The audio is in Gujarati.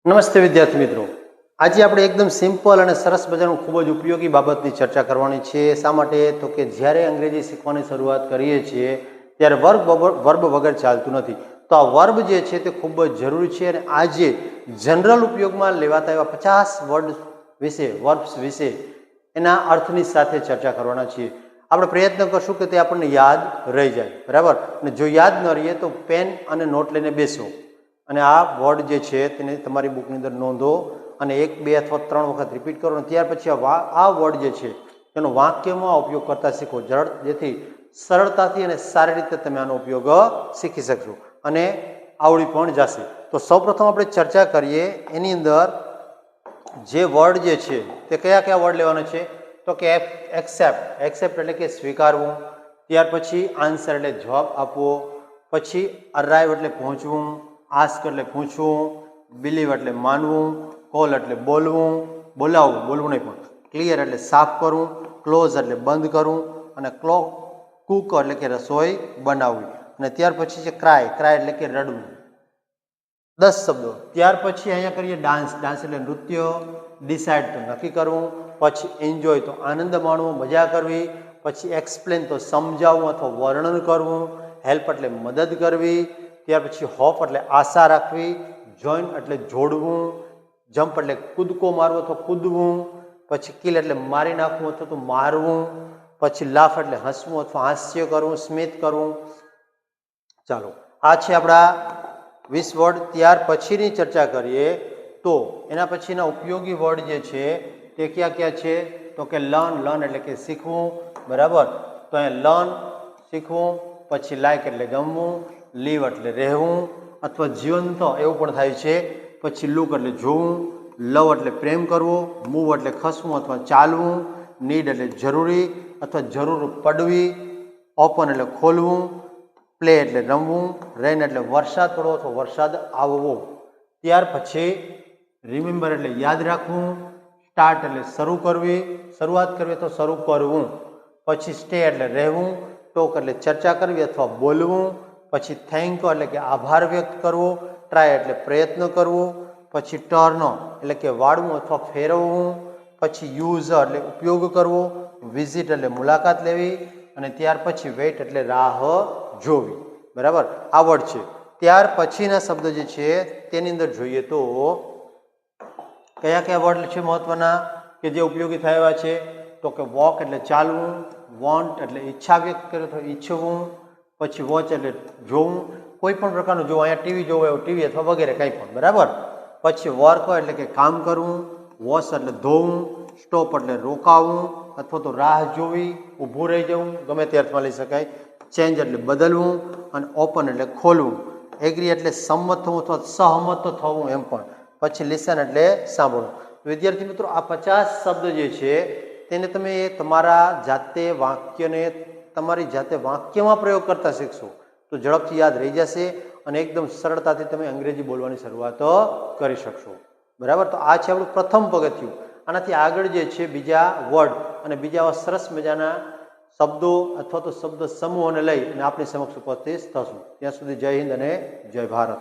નમસ્તે વિદ્યાર્થી મિત્રો, આજે આપણે એકદમ સિમ્પલ અને સરસ મજાનું ખૂબ જ ઉપયોગી બાબતની ચર્ચા કરવાની છે. શા માટે? તો કે જ્યારે અંગ્રેજી શીખવાની શરૂઆત કરીએ છીએ ત્યારે વર્બ વગર ચાલતું નથી. તો આ વર્બ જે છે તે ખૂબ જ જરૂરી છે અને આજે જનરલ ઉપયોગમાં લેવાતા એવા 50 વર્ડ વિશે, વર્બ્સ વિશે એના અર્થની સાથે ચર્ચા કરવાના છીએ. આપણે પ્રયત્ન કરશું કે તે આપણને યાદ રહી જાય, બરાબર? અને જો યાદ ન રહીએ તો પેન અને નોટ લઈને બેસો અને આ વર્ડ જે છે તેને તમારી બુકની અંદર નોંધો અને 1, 2 અથવા 3 વખત રિપીટ કરો અને ત્યાર પછી આ વર્ડ જે છે તેનો વાક્યમાં ઉપયોગ કરતા શીખો, જેથી સરળતાથી અને સારી રીતે તમે આનો ઉપયોગ શીખી શકશો અને આવડી પણ જશે. તો સૌપ્રથમ આપણે ચર્ચા કરીએ એની અંદર જે વર્ડ જે છે તે કયા કયા વર્ડ લેવાનો છે? તો કે એક્સેપ્ટ એટલે કે સ્વીકારવું, ત્યાર પછી આન્સર એટલે જવાબ આપવો, પછી અરાઇવ એટલે પહોંચવું, આસ્ક એટલે પૂછવું, બિલીવ એટલે માનવું, કોલ એટલે બોલવું, બોલાવવું, બોલવું નહીં પણ ક્લિયર એટલે સાફ કરવું, ક્લોઝ એટલે બંધ કરવું અને કુક એટલે કે રસોઈ બનાવવી અને ત્યાર પછી છે ક્રાય એટલે કે રડવું. 10 શબ્દો. ત્યાર પછી અહીંયા કરીએ ડાન્સ એટલે નૃત્ય, ડિસાઇડ તો નક્કી કરવું, પછી એન્જોય તો આનંદ માણવો, મજા કરવી, પછી એક્સપ્લેન તો સમજાવવું અથવા વર્ણન કરવું, હેલ્પ એટલે મદદ કરવી, ત્યાર પછી હોપ એટલે આશા રાખવી, જોઈન એટલે જોડવું, જમ્પ એટલે કૂદકો મારવો અથવા કૂદવું, પછી કિલ એટલે મારી નાખવું અથવા તો મારવું, પછી લાફ એટલે હસવું અથવા હાસ્ય કરવું, સ્મિત કરવું. ચાલો, આ છે આપણા 20 વર્ડ. ત્યાર પછીની ચર્ચા કરીએ તો એના પછીના ઉપયોગી વર્ડ જે છે તે કયા કયા છે? તો કે લર્ન એટલે કે શીખવું, બરાબર? તો અહીંયા લર્ન શીખવું, પછી લાઈક એટલે ગમવું, લીવ એટલે રહેવું અથવા જીવંત એવું પણ થાય છે, પછી લુક એટલે જોવું, લવ એટલે પ્રેમ કરવો, મૂવ એટલે ખસવું અથવા ચાલવું, નીડ એટલે જરૂરી અથવા જરૂર પડવી, ઓપન એટલે ખોલવું, પ્લે એટલે રમવું, રેન એટલે વરસાદ પડવો અથવા વરસાદ આવવો. ત્યાર પછી રિમેમ્બર એટલે યાદ રાખવું, સ્ટાર્ટ એટલે શરૂઆત કરવી અથવા શરૂ કરવું, પછી સ્ટે એટલે રહેવું, ટોક એટલે ચર્ચા કરવી અથવા બોલવું, પછી થેન્ક એટલે કે આભાર વ્યક્ત કરવો, ટ્રાય એટલે પ્રયત્ન કરવો, પછી ટર્ન એટલે કે વાળવું અથવા ફેરવવું, પછી યુઝ એટલે ઉપયોગ કરવો, વિઝિટ એટલે મુલાકાત લેવી અને ત્યાર પછી વેઇટ એટલે રાહ જોવી, બરાબર? આ વર્ડ છે. ત્યાર પછીના શબ્દ જે છે તેની અંદર જોઈએ તો કયા કયા વર્ડ છે મહત્વના કે જે ઉપયોગી થયા છે? તો કે વોક એટલે ચાલવું, વોન્ટ એટલે ઈચ્છા વ્યક્ત કરે તો ઈચ્છવું, પછી વોચ એટલે જોવું, કોઈ પણ પ્રકારનું જોવું, અહીંયા ટીવી જોવું એવું ટીવી અથવા વગેરે કંઈ પણ, બરાબર? પછી વર્ક એટલે કે કામ કરવું, વોશ એટલે ધોવું, સ્ટોપ એટલે રોકાવું અથવા તો રાહ જોવી, ઊભું રહી જવું, ગમે તે અર્થમાં લઈ શકાય, ચેન્જ એટલે બદલવું અને ઓપન એટલે ખોલવું, એગ્રી એટલે સંમત થવું અથવા સહમત થવું એમ પણ, પછી લિસન એટલે સાંભળવું. વિદ્યાર્થી મિત્રો, આ 50 શબ્દ જે છે તેને તમે તમારી જાતે વાક્યમાં પ્રયોગ કરતા શીખશો તો ઝડપથી યાદ રહી જશે અને એકદમ સરળતાથી તમે અંગ્રેજી બોલવાની શરૂઆત કરી શકશો, બરાબર? તો આ છે આપણું પ્રથમ પગથિયું. આનાથી આગળ જે છે બીજા વર્ડ અને બીજા સરસ મજાના શબ્દો અથવા તો શબ્દ સમૂહોને લઈ અને આપણી સમક્ષ ઉપસ્થિત થશું. ત્યાં સુધી જય હિન્દ અને જય ભારત.